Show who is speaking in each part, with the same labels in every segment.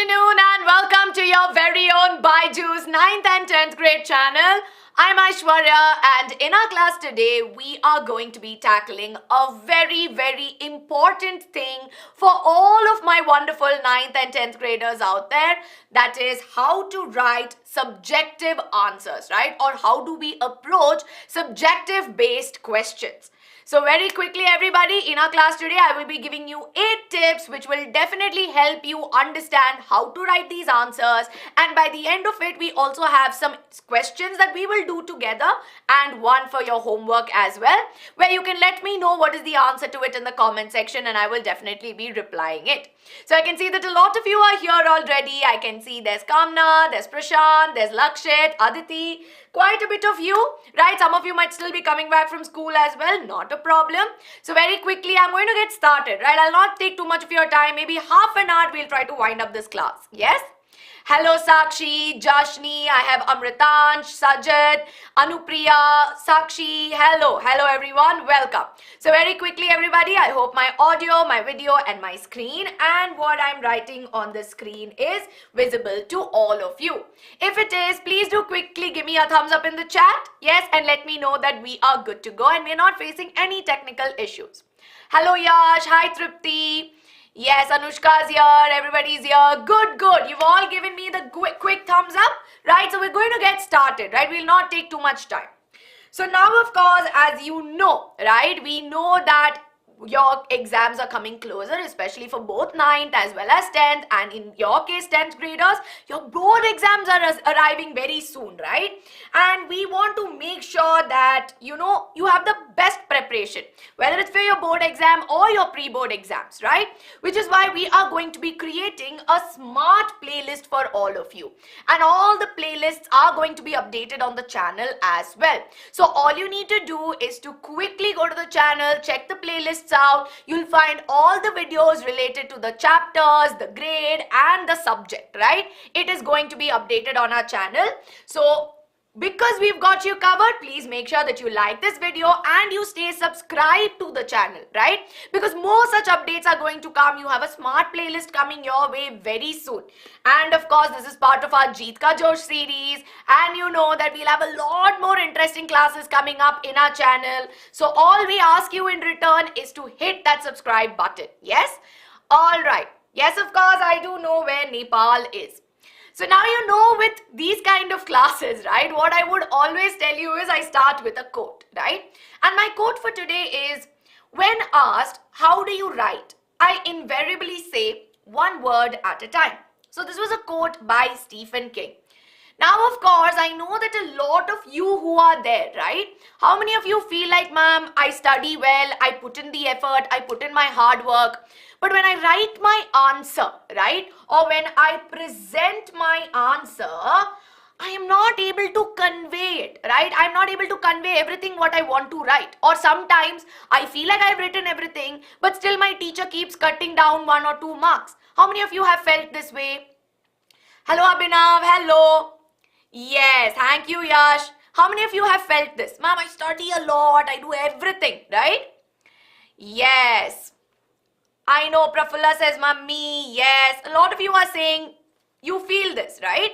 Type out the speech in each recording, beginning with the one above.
Speaker 1: afternoon and welcome to your very own BYJU'S 9th and 10th grade channel. I'm Aishwarya and in our class today we are going to be tackling a very important thing for all of my wonderful 9th and 10th graders out there. That is how to write subjective answers, right? Or how do we approach subjective based questions. So very quickly everybody, in our class today I will be giving you 8 tips which will definitely help you understand how to write these answers, and by the end of it we also have some questions that we will do together and one for your homework as well, where you can let me know what is the answer to it in the comment section and I will definitely be replying it. So I can see that a lot of you are here already. I can see there's Kamna, there's Prashant, there's Lakshit, Aditi, quite a bit of you, right? Some of you might still be coming back from school as well, not a problem. So very quickly I'm going to get started, right? I'll not take too much of your time, maybe half an hour we'll try to wind up this class, yes? Hello Sakshi, Jashni, I have Amritansh, Sajid, Anupriya, Sakshi, hello everyone, welcome. So very quickly everybody, I hope my audio, my video and my screen and what I'm writing on the screen is visible to all of you. If it is, please do quickly give me a thumbs up in the chat, yes, and let me know that we are good to go and we're not facing any technical issues. Hello Yash, hi Tripti. Yes, Anushka's here, everybody's here. Good. You've all given me the quick thumbs up, right? So we're going to get started, right? We'll not take too much time. So now, of course, as you know, right, we know that your exams are coming closer, especially for both 9th as well as 10th, and in your case 10th graders, your board exams are arriving very soon, right? And we want to make sure that you have the best preparation, whether it's for your board exam or your pre-board exams, right? Which is why we are going to be creating a smart playlist for all of you, and all the playlists are going to be updated on the channel as well. So all you need to do is to quickly go to the channel, check the playlists out. You'll find all the videos related to the chapters, the grade and the subject, right? It is going to be updated on our channel. So because we've got you covered, please make sure that you like this video and you stay subscribed to the channel, right? Because more such updates are going to come. You have a smart playlist coming your way very soon. And of course, this is part of our Jeet Ka Josh series. And you know that we'll have a lot more interesting classes coming up in our channel. So all we ask you in return is to hit that subscribe button. Yes? All right. Yes, of course, I do know where Nepal is. So now you know with these kind of classes, right, what I would always tell you is I start with a quote, right? And my quote for today is, when asked, how do you write? I invariably say one word at a time. So this was a quote by Stephen King. Now, of course, I know that a lot of you who are there, right? How many of you feel like, ma'am, I study well, I put in the effort, I put in my hard work. But when I write my answer, right, or when I present my answer, I am not able to convey it, right? I'm not able to convey everything what I want to write. Or sometimes I feel like I've written everything, but still my teacher keeps cutting down 1 or 2 marks. How many of you have felt this way? Hello, Abhinav. Hello. Yes, thank you, Yash. How many of you have felt this? Ma'am, I study a lot. I do everything, right? Yes. I know Prafulla says, Mummy, yes. A lot of you are saying you feel this, right?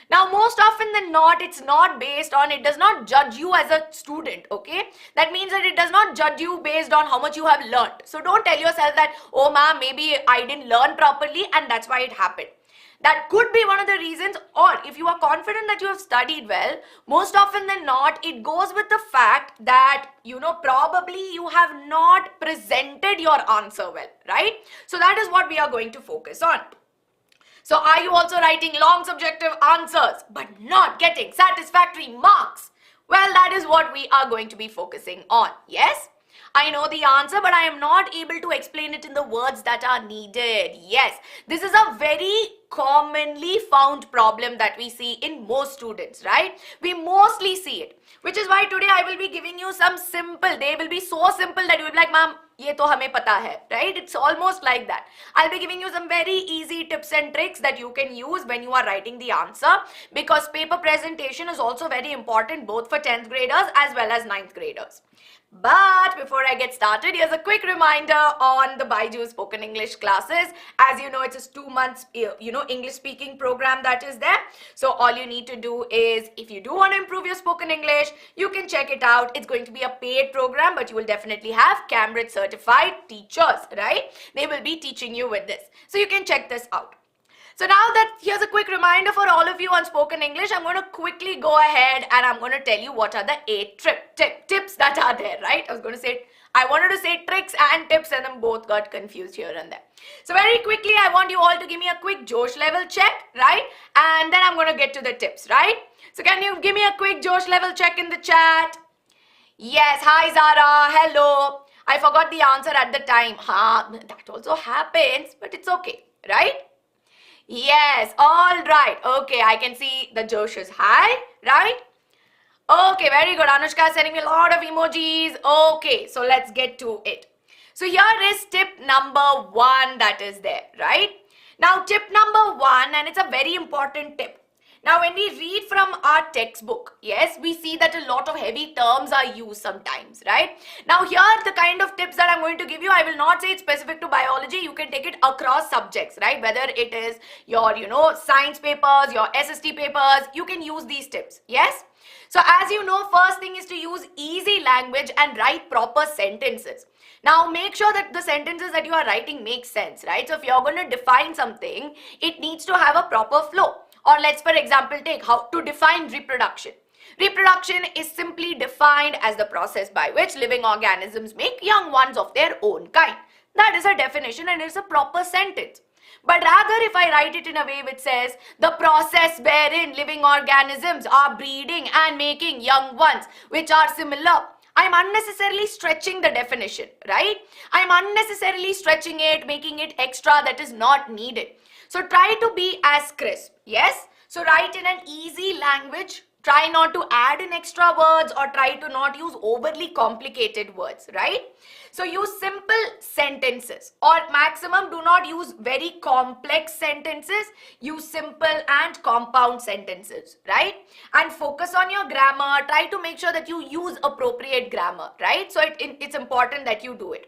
Speaker 1: Now, most often than not, it's not based on, it does not judge you as a student, okay? That means that it does not judge you based on how much you have learned. So don't tell yourself that, oh, ma'am, maybe I didn't learn properly and that's why it happened. That could be one of the reasons, or if you are confident that you have studied well, most often than not, it goes with the fact that, probably you have not presented your answer well, right? So that is what we are going to focus on. So are you also writing long subjective answers, but not getting satisfactory marks? Well, that is what we are going to be focusing on, yes? I know the answer, but I am not able to explain it in the words that are needed. Yes, this is a very commonly found problem that we see in most students, right? We mostly see it, which is why today I will be giving you some simple, they will be so simple that you will be like, ma'am, ye to hame pata hai, right? It's almost like that. I'll be giving you some very easy tips and tricks that you can use when you are writing the answer, because paper presentation is also very important both for 10th graders as well as 9th graders. But before I get started, here's a quick reminder on the BYJU'S spoken English classes. As you know, it's a 2 months, English speaking program that is there. So all you need to do is, if you do want to improve your spoken English, you can check it out. It's going to be a paid program, but you will definitely have Cambridge certified teachers, right? They will be teaching you with this. So you can check this out. So now that here's a quick reminder for all of you on spoken English, I'm going to quickly go ahead and I'm going to tell you what are the 8 tips that are there, right? I wanted to say tricks and tips and then both got confused here and there. So very quickly, I want you all to give me a quick Josh level check, right? And then I'm going to get to the tips, right? So can you give me a quick Josh level check in the chat? Yes, hi Zara, hello. I forgot the answer at the time. That also happens, but it's okay, right? Yes, all right. Okay, I can see the Joshes. Hi, right? Okay, very good. Anushka is sending me a lot of emojis. Okay, so let's get to it. So here is tip number 1 that is there, right? Now, tip number 1, and it's a very important tip. Now, when we read from our textbook, yes, we see that a lot of heavy terms are used sometimes, right? Now, here, the kind of tips that I'm going to give you, I will not say it's specific to biology. You can take it across subjects, right? Whether it is your, science papers, your SST papers, you can use these tips, yes? So, as you know, first thing is to use easy language and write proper sentences. Now, make sure that the sentences that you are writing make sense, right? So, if you're going to define something, it needs to have a proper flow. Or let's, for example, take how to define reproduction. Reproduction is simply defined as the process by which living organisms make young ones of their own kind. That is a definition and it's a proper sentence. But rather, if I write it in a way which says, the process wherein living organisms are breeding and making young ones which are similar, I'm unnecessarily stretching the definition, right? I'm unnecessarily stretching it, making it extra that is not needed. So try to be as crisp, yes? So write in an easy language. Try not to add in extra words or try to not use overly complicated words, right? So use simple sentences or maximum do not use very complex sentences. Use simple and compound sentences, right? And focus on your grammar. Try to make sure that you use appropriate grammar, right? So it's important that you do it.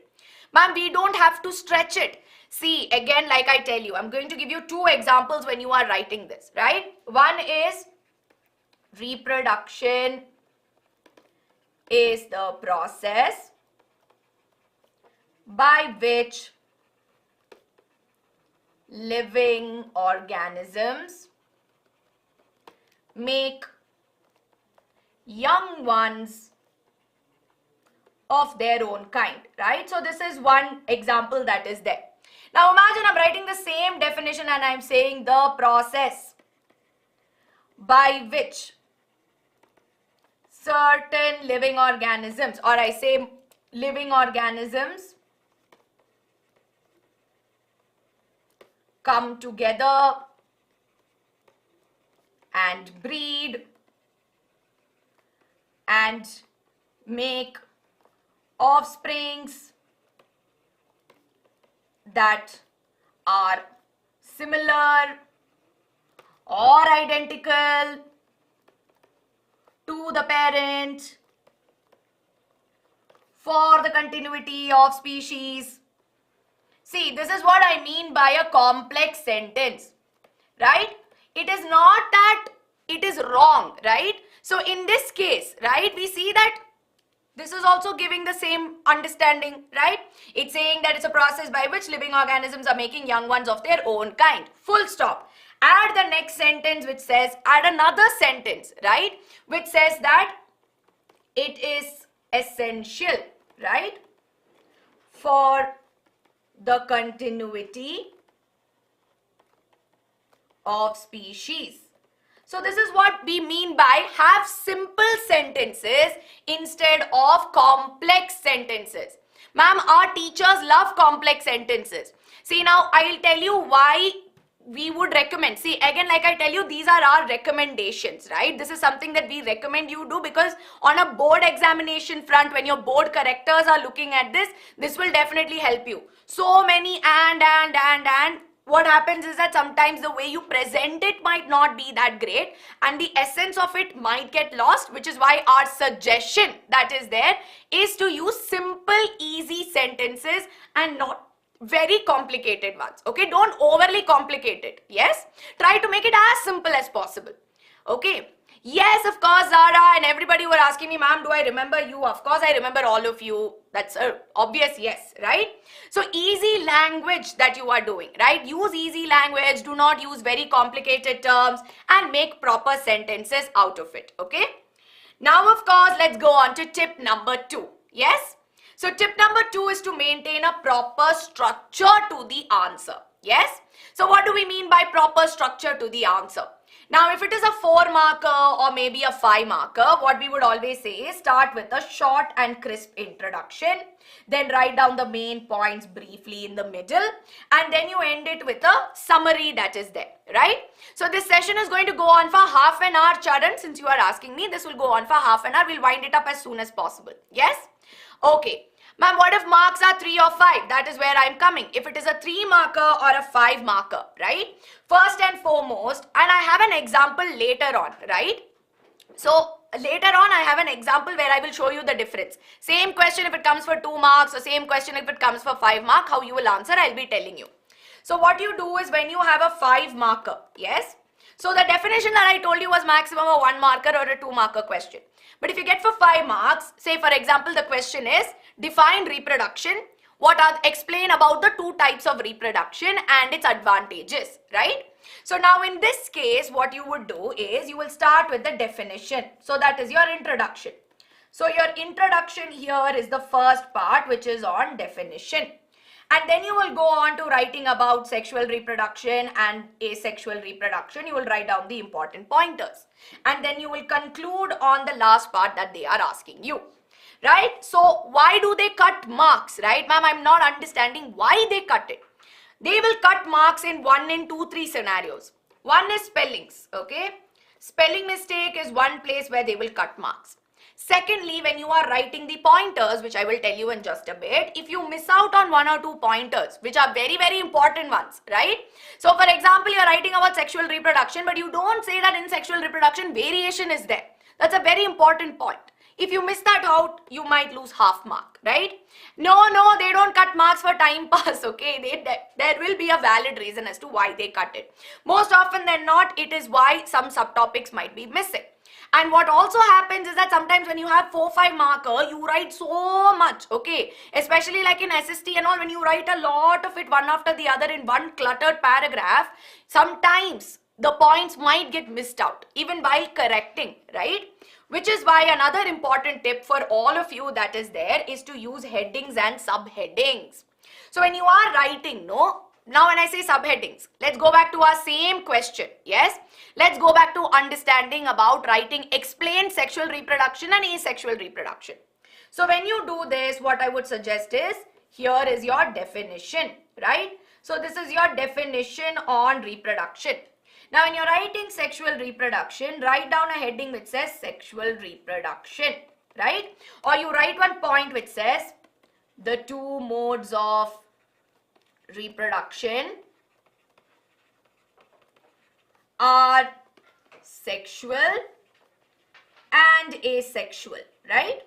Speaker 1: Ma'am, we don't have to stretch it. See, again, like I tell you, I'm going to give you 2 examples when you are writing this, right? One is reproduction is the process by which living organisms make young ones of their own kind, right? So this is one example that is there. Now imagine I'm writing the same definition and I'm saying the process by which certain living organisms, or I say living organisms come together and breed and make offsprings that are similar or identical to the parent for the continuity of species. See, this is what I mean by a complex sentence, right? It is not that it is wrong, right? So in this case, right, we see that this is also giving the same understanding, right? It's saying that it's a process by which living organisms are making young ones of their own kind. Full stop. Add the next sentence which says, add another sentence, right? Which says that it is essential, right? For the continuity of species. So this is what we mean by have simple sentences instead of complex sentences. Ma'am, our teachers love complex sentences. See, now I will tell you why we would recommend. See, again, like I tell you, these are our recommendations, right? This is something that we recommend you do because on a board examination front, when your board correctors are looking at this, this will definitely help you. So many and what happens is that sometimes the way you present it might not be that great and the essence of it might get lost, which is why our suggestion that is there is to use simple, easy sentences and not very complicated ones. Okay, don't overly complicate it. Yes, try to make it as simple as possible. Okay. Yes, of course, Zara and everybody were asking me, ma'am, do I remember you? Of course, I remember all of you. That's a obvious yes, right? So easy language that you are doing, right? Use easy language. Do not use very complicated terms and make proper sentences out of it. Okay. Now, of course, let's go on to tip number 2. Yes. So tip number 2 is to maintain a proper structure to the answer. Yes. So what do we mean by proper structure to the answer? Now, if it is a 4 marker or maybe a 5 marker, what we would always say is start with a short and crisp introduction, then write down the main points briefly in the middle, and then you end it with a summary that is there, right? So this session is going to go on for half an hour, Charan. Since you are asking me, this will go on for half an hour. We'll wind it up as soon as possible. Yes? Okay. Ma'am, what if marks are 3 or 5? That is where I'm coming. If it is a 3 marker or a 5 marker, right? First and foremost, and I have an example later on, right? So later on, I have an example where I will show you the difference. Same question if it comes for 2 marks or same question if it comes for 5 marks, how you will answer, I'll be telling you. So what you do is when you have a 5 marker, yes? So the definition that I told you was maximum a 1 marker or a 2 marker question. But if you get for 5 marks, say for example, the question is define reproduction. Explain about the 2 types of reproduction and its advantages, right? So now in this case, what you would do is you will start with the definition. So that is your introduction. So your introduction here is the first part, which is on definition. And then you will go on to writing about sexual reproduction and asexual reproduction. You will write down the important pointers. And then you will conclude on the last part that they are asking you. Right? So why do they cut marks? Right, ma'am? I'm not understanding why they cut it. They will cut marks in 1 in 2, 3 scenarios. One is spellings. Okay? Spelling mistake is one place where they will cut marks. Secondly, when you are writing the pointers, which I will tell you in just a bit, if you miss out on 1 or 2 pointers, which are very, very important ones, right? So, for example, you are writing about sexual reproduction, but you don't say that in sexual reproduction, variation is there. That's a very important point. If you miss that out, you might lose half mark, right? No, they don't cut marks for time pass, okay? There will be a valid reason as to why they cut it. Most often than not, it is why some subtopics might be missing. And what also happens is that sometimes when you have 4-5 marker, you write so much, okay? Especially like in SST and all, when you write a lot of it one after the other in one cluttered paragraph, sometimes the points might get missed out, even while correcting, right? Which is why another important tip for all of you that is there is to use headings and subheadings. So when you are writing, now when I say subheadings, let's go back to our same question, yes? Let's go back to understanding about writing explain sexual reproduction and asexual reproduction. So when you do this, what I would suggest is, here is your definition, right? So this is your definition on reproduction. Now when you're writing sexual reproduction, write down a heading which says sexual reproduction, right? Or you write one point which says the 2 modes of reproduction are sexual and asexual, right?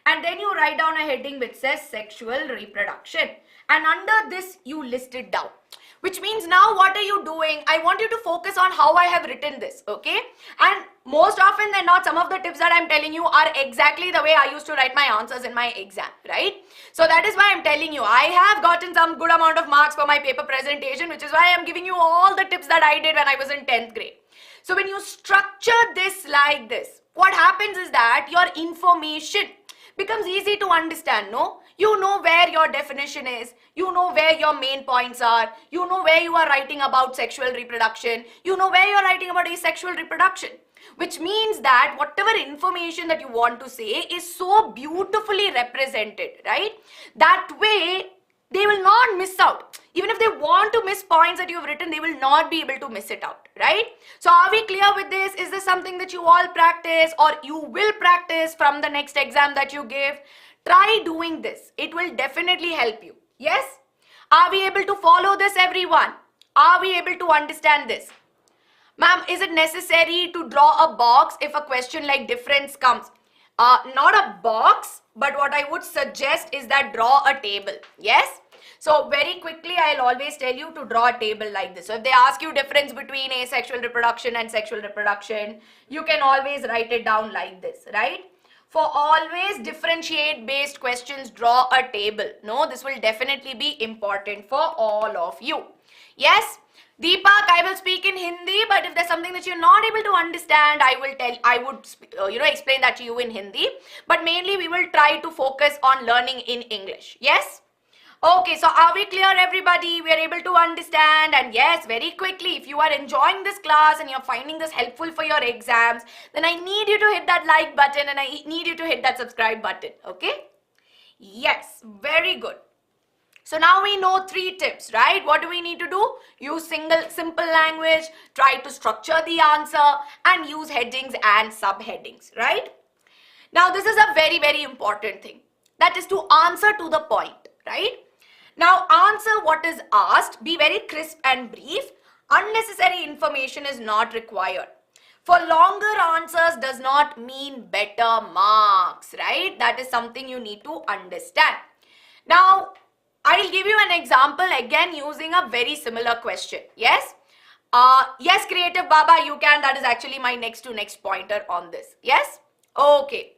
Speaker 1: And then you write down a heading which says sexual reproduction, and under this you list it down. Which means now what are you doing? I want you to focus on how I have written this, okay? And most often than not, some of the tips that I'm telling you are exactly the way I used to write my answers in my exam, right? So that is why I'm telling you, I have gotten some good amount of marks for my paper presentation, which is why I'm giving you all the tips that I did when I was in 10th grade. So when you structure this like this, what happens is that your information becomes easy to understand, no? You know where your definition is, you know where your main points are, you know where you are writing about sexual reproduction, you know where you are writing about asexual reproduction. Which means that whatever information that you want to say is so beautifully represented, right? That way, they will not miss out. Even if they want to miss points that you have written, they will not be able to miss it out, right? So are we clear with this? Is this something that you all practice or you will practice from the next exam that you give? Try doing this. It will definitely help you. Yes? Are we able to follow this, everyone? Are we able to understand this? Ma'am, is it necessary to draw a box if a question like difference comes? Not a box, but what I would suggest is that draw a table. Yes? So very quickly, I'll always tell you to draw a table like this. So if they ask you difference between asexual reproduction and sexual reproduction, you can always write it down like this, right? For always differentiate based questions, draw a table. No, this will definitely be important for all of you. Yes? Deepak, I will speak in Hindi, but if there's something that you're not able to understand, I would explain that to you in Hindi. But mainly we will try to focus on learning in English. Yes? Okay, so are we clear, everybody? We are able to understand. And yes, very quickly, if you are enjoying this class and you're finding this helpful for your exams, then I need you to hit that like button and I need you to hit that subscribe button. Okay? Yes, very good. So now we know 3 tips, right? What do we need to do? Use simple language, try to structure the answer, and use headings and subheadings, right? Now this is a very, very important thing. That is to answer to the point, right? Now answer what is asked, be very crisp and brief. Unnecessary information is not required. For longer answers does not mean better marks, right? That is something you need to understand. Now, I'll give you an example again using a very similar question. Yes? Yes, Creative Baba, you can. That is actually my next pointer on this. Yes? Okay.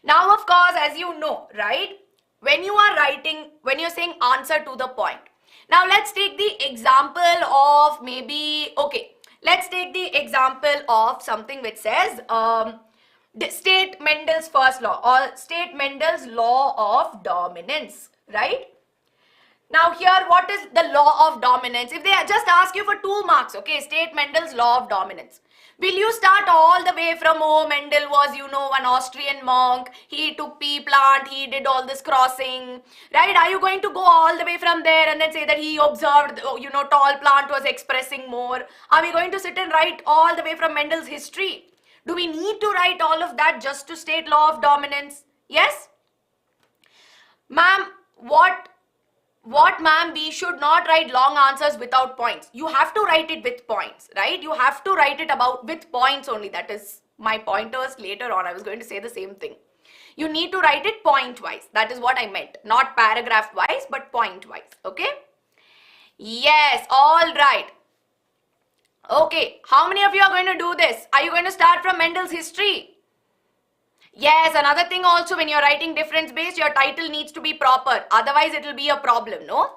Speaker 1: Now, of course, as you know, right? When you are writing, when you're saying answer to the point. Now, let's take the example of maybe, okay. Let's take the example of something which says, state Mendel's first law or state Mendel's law of dominance, right? Now here, what is the law of dominance? If they just ask you for 2 marks, okay, state Mendel's law of dominance. Will you start all the way from, oh, Mendel was, you know, an Austrian monk, he took pea plant, he did all this crossing, right? Are you going to go all the way from there and then say that he observed, you know, tall plant was expressing more? Are we going to sit and write all the way from Mendel's history? Do we need to write all of that just to state law of dominance? Yes? Ma'am, what ma'am, we should not write long answers without points. You have to write it with points, right? You have to write it with points only. That is my pointers later on. I was going to say the same thing. You need to write it point wise. That is what I meant. Not paragraph wise, but point wise. Okay? Yes, all right. Okay, how many of you are going to do this? Are you going to start from Mendel's history? Yes, another thing also, when you're writing difference based, your title needs to be proper. Otherwise, it will be a problem, no?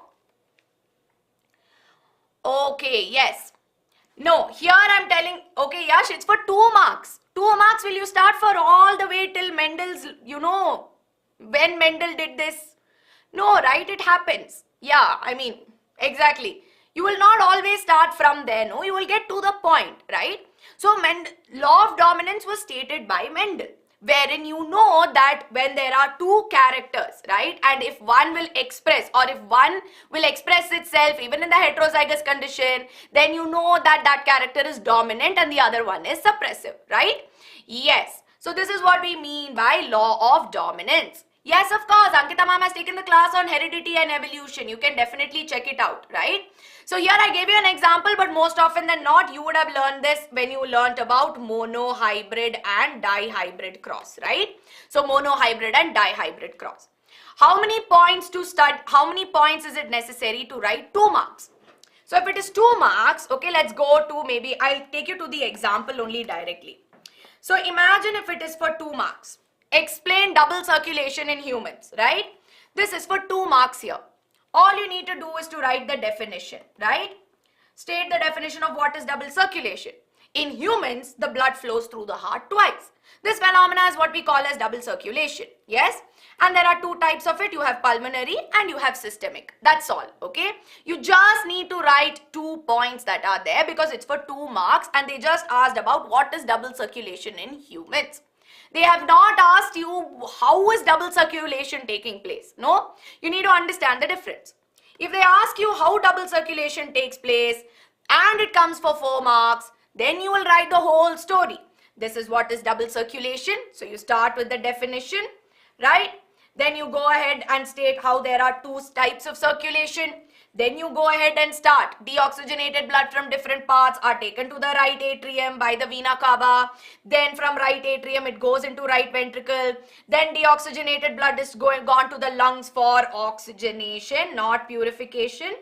Speaker 1: Okay, yes. No, here I'm telling, okay, Yash, it's for 2 marks. 2 marks will you start for all the way till Mendel's, you know, when Mendel did this? No, right? It happens. Yeah, I mean, exactly. You will not always start from there, no? You will get to the point, right? So, law of dominance was stated by Mendel, wherein you know that when there are 2 characters, right, and if one will express or if one will express itself even in the heterozygous condition, then you know that that character is dominant and the other one is suppressive, right? Yes. So this is what we mean by law of dominance. Yes, of course, Ankita ma'am has taken the class on heredity and evolution. You can definitely check it out, right? So here I gave you an example, but most often than not, you would have learned this when you learnt about monohybrid and dihybrid cross, right? So monohybrid and dihybrid cross. How many points to start? How many points is it necessary to write 2 marks? So if it is 2 marks, okay, let's go to maybe, I'll take you to the example only directly. So imagine if it is for 2 marks. Explain double circulation in humans, right? This is for 2 marks here. All you need to do is to write the definition, right? State the definition of what is double circulation. In humans, the blood flows through the heart twice. This phenomena is what we call as double circulation, yes? And there are 2 types of it. You have pulmonary and you have systemic. That's all, okay? You just need to write 2 points that are there because it's for 2 marks and they just asked about what is double circulation in humans. They have not asked you how is double circulation taking place. No, you need to understand the difference. If they ask you how double circulation takes place and it comes for 4 marks, then you will write the whole story. This is what is double circulation. So you start with the definition, right? Then you go ahead and state how there are two types of circulation. Then you go ahead and start. Deoxygenated blood from different parts are taken to the right atrium by the vena cava. Then from right atrium it goes into right ventricle. Then deoxygenated blood is gone to the lungs for oxygenation, not purification.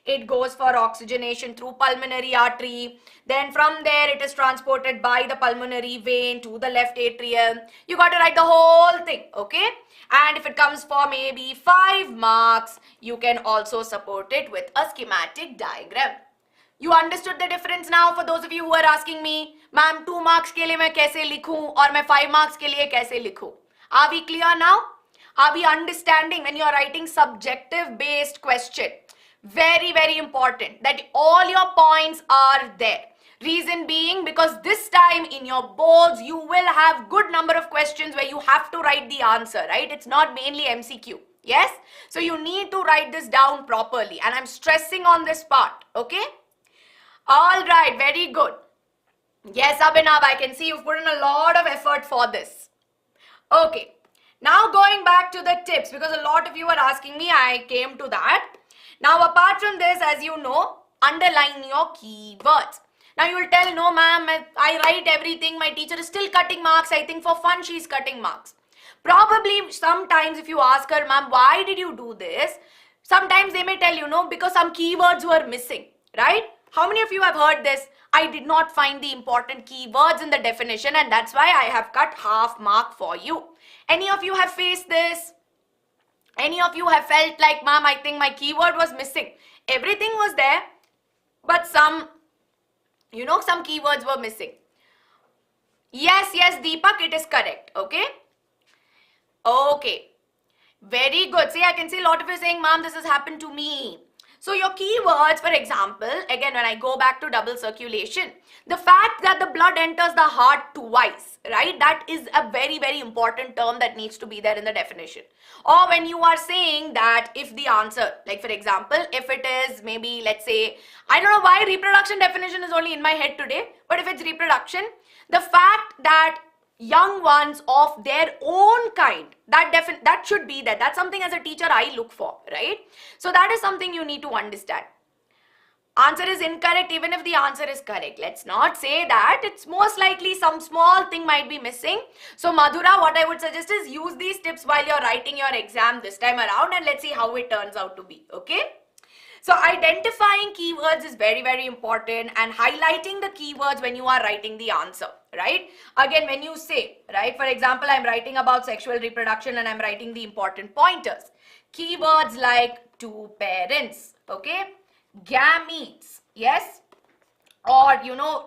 Speaker 1: It goes for oxygenation through pulmonary artery. Then from there it is transported by the pulmonary vein to the left atrium. You got to write the whole thing, okay? And if it comes for maybe 5 marks, you can also support it with a schematic diagram. You understood the difference now? For those of you who are asking me, ma'am 2 marks के लिए मैं कैसे लिखूं और मैं 5 marks के लिए कैसे लिखूं? Are we clear now? Are we understanding when you are writing subjective based question? Very, very important that all your points are there. Reason being, because this time in your boards, you will have good number of questions where you have to write the answer, right? It's not mainly MCQ. Yes? So you need to write this down properly. And I'm stressing on this part. Okay? All right. Very good. Yes, Abhinav, I can see you've put in a lot of effort for this. Okay. Now going back to the tips, because a lot of you are asking me, I came to that. Now, apart from this, as you know, underline your keywords. Now, you will tell, no, ma'am, I write everything. My teacher is still cutting marks. I think for fun, she's cutting marks. Probably sometimes if you ask her, ma'am, why did you do this? Sometimes they may tell you, no, because some keywords were missing, right? How many of you have heard this? I did not find the important keywords in the definition and that's why I have cut half mark for you. Any of you have faced this? Any of you have felt like, ma'am, I think my keyword was missing. Everything was there, but some keywords were missing. Yes, Deepak, it is correct. Okay. Okay. Very good. See, I can see a lot of you saying, ma'am, this has happened to me. So your keywords, for example, again, when I go back to double circulation, the fact that the blood enters the heart twice, right? That is a very, very important term that needs to be there in the definition. Or when you are saying that if the answer, like for example, if it is maybe, let's say, I don't know why reproduction definition is only in my head today, but if it's reproduction, the fact that young ones of their own kind, that should be there. That's something as a teacher I look for, right? So that is something you need to understand. Answer is incorrect even if the answer is correct. Let's not say that. It's most likely some small thing might be missing. So Madhura, what I would suggest is use these tips while you're writing your exam this time around and let's see how it turns out to be, okay? So identifying keywords is very, very important and highlighting the keywords when you are writing the answer, right? Again, when you say, right, for example, I'm writing about sexual reproduction and I'm writing the important pointers. Keywords like two parents, okay? Gametes, yes? Or,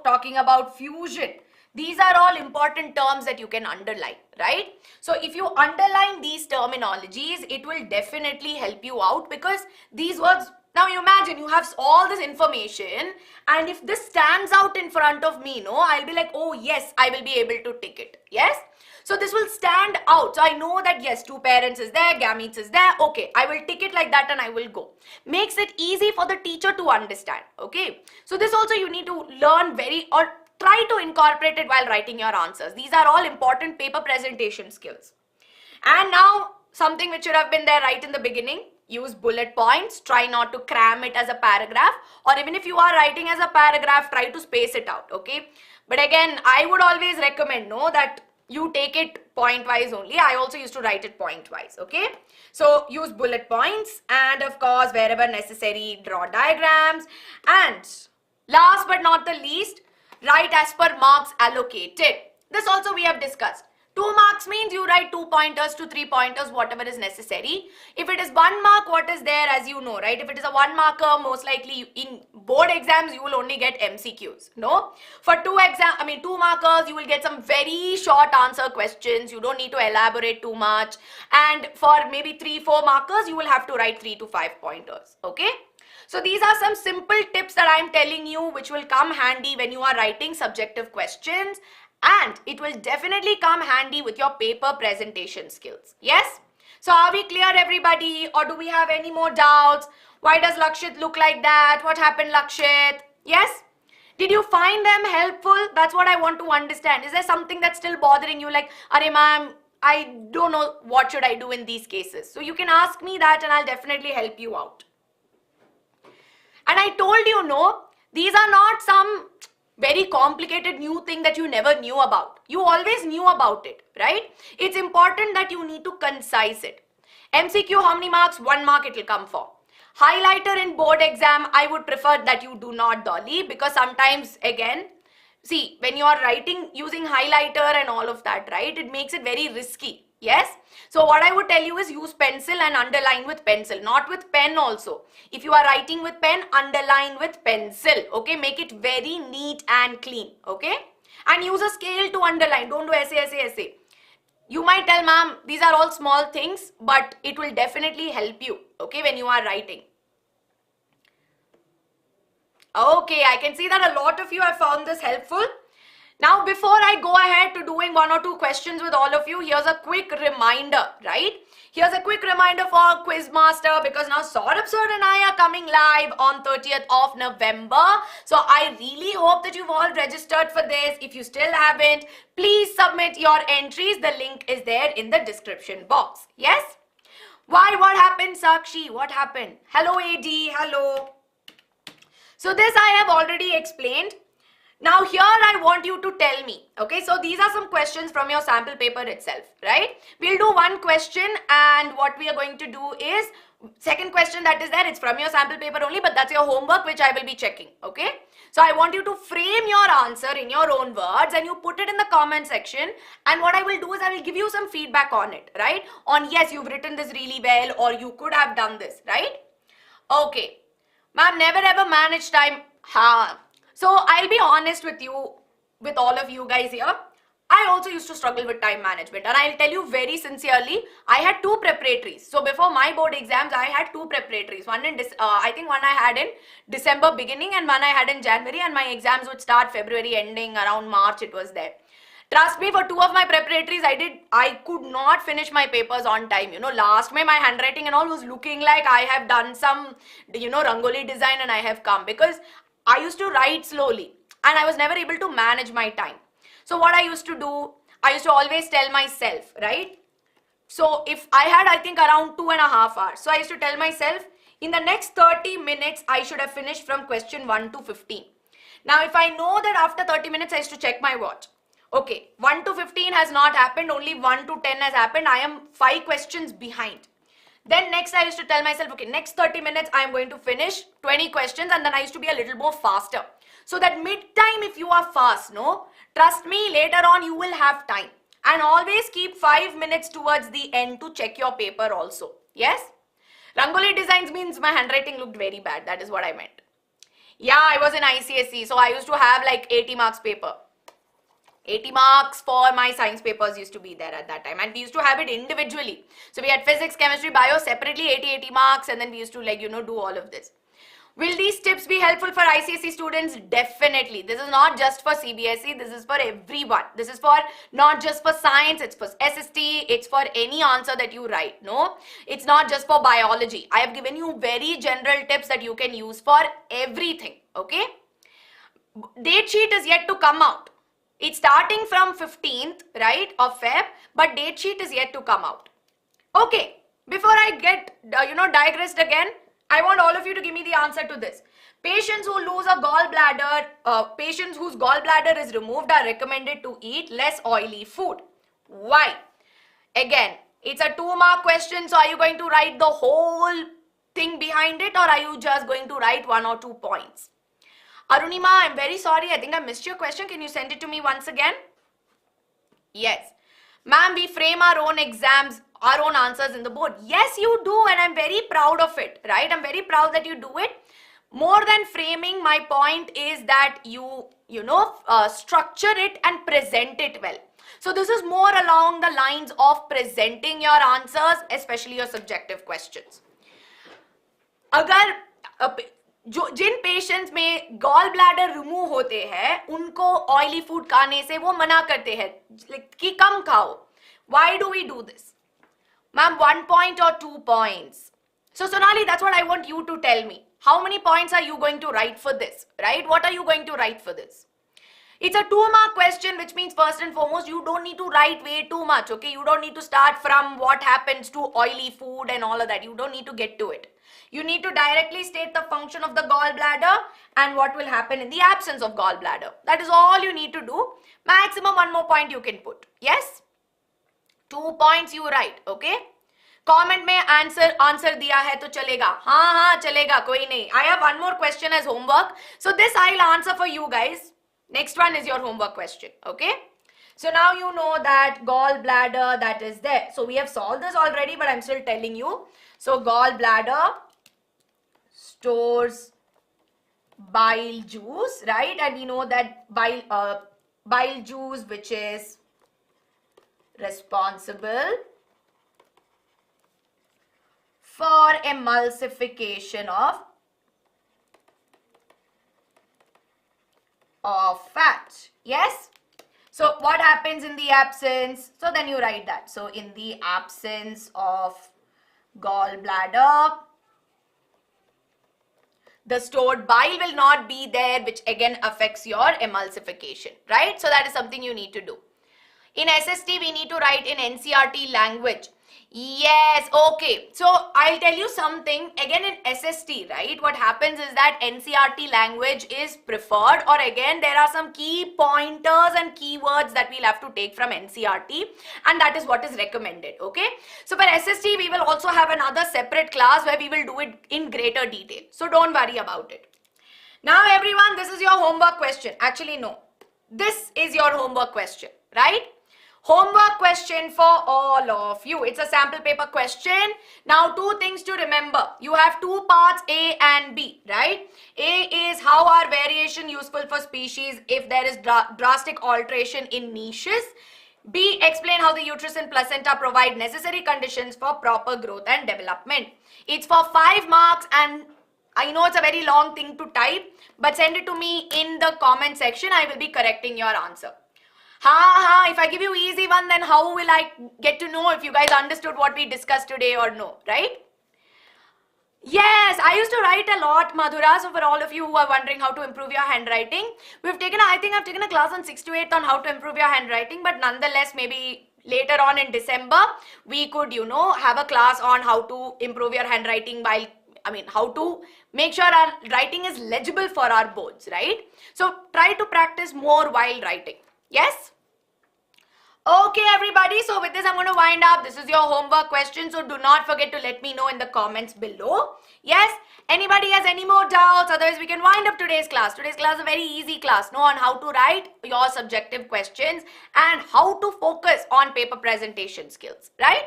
Speaker 1: talking about fusion. These are all important terms that you can underline, right? So if you underline these terminologies, it will definitely help you out because these words. Now you imagine you have all this information and if this stands out in front of me, I'll be like, oh yes, I will be able to tick it. Yes. So this will stand out. So I know that yes, two parents is there, gametes is there. Okay, I will tick it like that and I will go. Makes it easy for the teacher to understand. Okay. So this also you need to learn or try to incorporate it while writing your answers. These are all important paper presentation skills. And now something which should have been there right in the beginning. Use bullet points. Try not to cram it as a paragraph. Or even if you are writing as a paragraph, try to space it out. Okay. But again, I would always recommend that you take it point wise only. I also used to write it point wise. Okay. So use bullet points and of course wherever necessary, draw diagrams. And last but not the least, write as per marks allocated. This also we have discussed. 2 marks means you write 2 pointers to 3 pointers, whatever is necessary. If it is 1 mark, what is there as you know, right? If it is a 1 marker, most likely in board exams, you will only get MCQs, no? For 2 markers, you will get some very short answer questions. You don't need to elaborate too much. And for maybe 3-4 markers, you will have to write 3 to 5 pointers, okay? So these are some simple tips that I am telling you which will come handy when you are writing subjective questions. And it will definitely come handy with your paper presentation skills. Yes? So are we clear everybody? Or do we have any more doubts? Why does Lakshit look like that? What happened Lakshit? Yes? Did you find them helpful? That's what I want to understand. Is there something that's still bothering you like, Arey ma'am, I don't know what should I do in these cases. So you can ask me that and I'll definitely help you out. And I told you, no, these are not some very complicated new thing that you never knew about. You always knew about it, right? It's important that you need to concise it. MCQ, how many marks? 1 mark it will come for. Highlighter in board exam, I would prefer that you do not, Dolly, because sometimes, again, see, when you are writing using highlighter and all of that, right, it makes it very risky. Yes? So what I would tell you is use pencil and underline with pencil, not with pen also. If you are writing with pen, underline with pencil. Okay? Make it very neat and clean. Okay? And use a scale to underline. Don't do essay. You might tell, ma'am, these are all small things, but it will definitely help you, okay, when you are writing. Okay, I can see that a lot of you have found this helpful. Now, before I go ahead to doing 1 or 2 questions with all of you, here's a quick reminder, right? Here's a quick reminder for Quizmaster, because now Saurabh sir and I are coming live on 30th of November. So I really hope that you've all registered for this. If you still haven't, please submit your entries. The link is there in the description box. Yes? Why? What happened, Sakshi? What happened? Hello, AD. Hello. So this I have already explained. Now here I want you to tell me, okay, so these are some questions from your sample paper itself, right? We'll do 1 question, and what we are going to do is, second question that is there, it's from your sample paper only, but that's your homework which I will be checking, okay? So I want you to frame your answer in your own words and you put it in the comment section, and what I will do is I will give you some feedback on it, right? On yes, you've written this really well, or you could have done this, right? Okay. Ma'am, never ever manage time. So I'll be honest with you, with all of you guys here. I also used to struggle with time management, and I'll tell you very sincerely, I had 2 preparatories. So before my board exams, I had 2 preparatories. One in I think one I had in December beginning and one I had in January, and my exams would start February ending, around March it was there. Trust me, for 2 of my preparatories, I could not finish my papers on time. You know, last May my handwriting and all was looking like I have done some, you know, rangoli design and I have come, because I used to write slowly and I was never able to manage my time. So what I used to do, I used to always tell myself, right? So if I had, I think, around 2.5 hours. So I used to tell myself, in the next 30 minutes, I should have finished from question 1 to 15. Now, if I know that after 30 minutes, I used to check my watch. Okay, 1 to 15 has not happened, only 1 to 10 has happened. I am 5 questions behind. Then next I used to tell myself, okay, next 30 minutes I am going to finish 20 questions, and then I used to be a little more faster. So that mid-time, if you are fast, no, trust me, later on you will have time. And always keep 5 minutes towards the end to check your paper also. Yes? Rangoli designs means my handwriting looked very bad. That is what I meant. Yeah, I was in ICSE, so I used to have like 80 marks paper. 80 marks for my science papers used to be there at that time, and we used to have it individually. So we had physics, chemistry, bio separately, 80 marks, and then we used to, like, you know, do all of this. Will these tips be helpful for ICSE students? Definitely. This is not just for CBSE, this is for everyone. This is for not just for science, it's for SST, it's for any answer that you write. No, it's not just for biology. I have given you very general tips that you can use for everything. Okay? Date sheet is yet to come out. It's starting from 15th, right, of Feb, but date sheet is yet to come out. Okay, before I get, digressed again, I want all of you to give me the answer to this. Patients who lose a gallbladder, patients whose gallbladder is removed are recommended to eat less oily food. Why? Again, it's a 2-mark question, so are you going to write the whole thing behind it, or are you just going to write 1 or 2 points? Arunima, I'm very sorry. I think I missed your question. Can you send it to me once again? Yes. Ma'am, we frame our own exams, our own answers in the board. Yes, you do, and I'm very proud of it, right? I'm very proud that you do it. More than framing, my point is that you structure it and present it well. So this is more along the lines of presenting your answers, especially your subjective questions. अगर जिन patients में gall bladder remove होते हैं उनको oily food खाने से वो मना करते हैं कि कम खाओ. Why do we do this? Ma'am, 1 point or 2 points? So Sonali, that's what I want you to tell me. How many points are you going to write for this, right? What are you going to write for this? It's a 2-mark question, which means first and foremost, you don't need to write way too much, okay? You don't need to start from what happens to oily food and all of that. You don't need to get to it. You need to directly state the function of the gallbladder and what will happen in the absence of gallbladder. That is all you need to do. Maximum 1 more point you can put. Yes? 2 points you write, okay? Comment में answer दिया है तो चलेगा. हाँ चलेगा, कोई नहीं. I have one more question as homework. So this I'll answer for you guys. Next one is your homework question, okay? So now you know that gallbladder that is there. So we have solved this already, but I'm still telling you. So gallbladder stores bile juice, right? And we know that bile juice, which is responsible for emulsification of fat. Yes? So what happens in the absence? So then you write that. So in the absence of gallbladder, the stored bile will not be there, which again affects your emulsification, right? So that is something you need to do. In SST, we need to write in NCERT language. Yes, okay. So I'll tell you something. Again in SST, right, what happens is that NCERT language is preferred, or again there are some key pointers and keywords that we'll have to take from NCERT, and that is what is recommended, okay? So for SST, we will also have another separate class where we will do it in greater detail. So don't worry about it. Now everyone, this is your homework question. Actually, no. This is your homework question, right? Homework question for all of you. It's a sample paper question. Now, 2 things to remember. You have 2 parts, A and B, right? A is how are variation useful for species if there is drastic alteration in niches. B, explain how the uterus and placenta provide necessary conditions for proper growth and development. It's for 5 marks, and I know it's a very long thing to type, but send it to me in the comment section. I will be correcting your answer. If I give you easy one, then how will I get to know if you guys understood what we discussed today or no, right? Yes, I used to write a lot, Madhura. So for all of you who are wondering how to improve your handwriting, I think I've taken a class on 6th to 8th on how to improve your handwriting, but nonetheless, maybe later on in December, we could, have a class on how to improve your handwriting how to make sure our writing is legible for our boards, right? So try to practice more while writing. Yes? Okay, everybody. So with this, I'm going to wind up. This is your homework question. So do not forget to let me know in the comments below. Yes? Anybody has any more doubts? Otherwise, we can wind up today's class. Today's class is a very easy class. Know on how to write your subjective questions and how to focus on paper presentation skills. Right?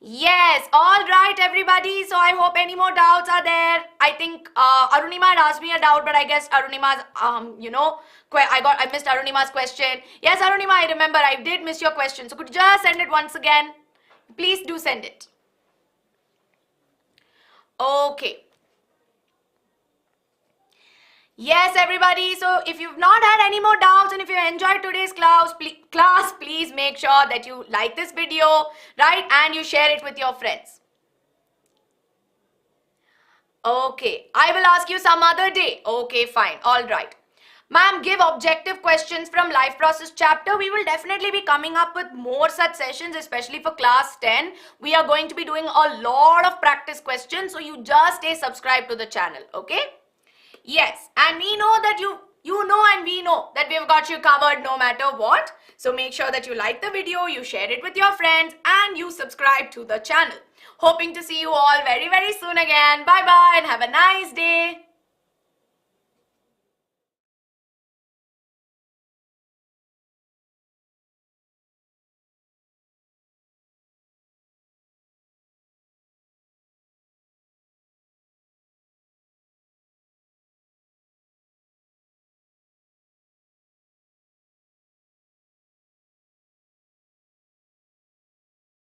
Speaker 1: Yes, all right, everybody. So I hope any more doubts are there. I think Arunima had asked me a doubt, but I guess Arunima's, I missed Arunima's question. Yes, Arunima, I remember I did miss your question. So could you just send it once again? Please do send it. Okay. Yes, everybody. So if you've not had any more doubts and if you enjoyed today's class, please make sure that you like this video, right? And you share it with your friends. Okay. I will ask you some other day. Okay, fine. All right. Ma'am, give objective questions from life process chapter. We will definitely be coming up with more such sessions, especially for class 10. We are going to be doing a lot of practice questions. So you just stay subscribed to the channel. Okay? Yes, and we know that you know and we know that we've got you covered no matter what. So make sure that you like the video, you share it with your friends, and you subscribe to the channel. Hoping to see you all very, very soon again. Bye-bye and have a nice day.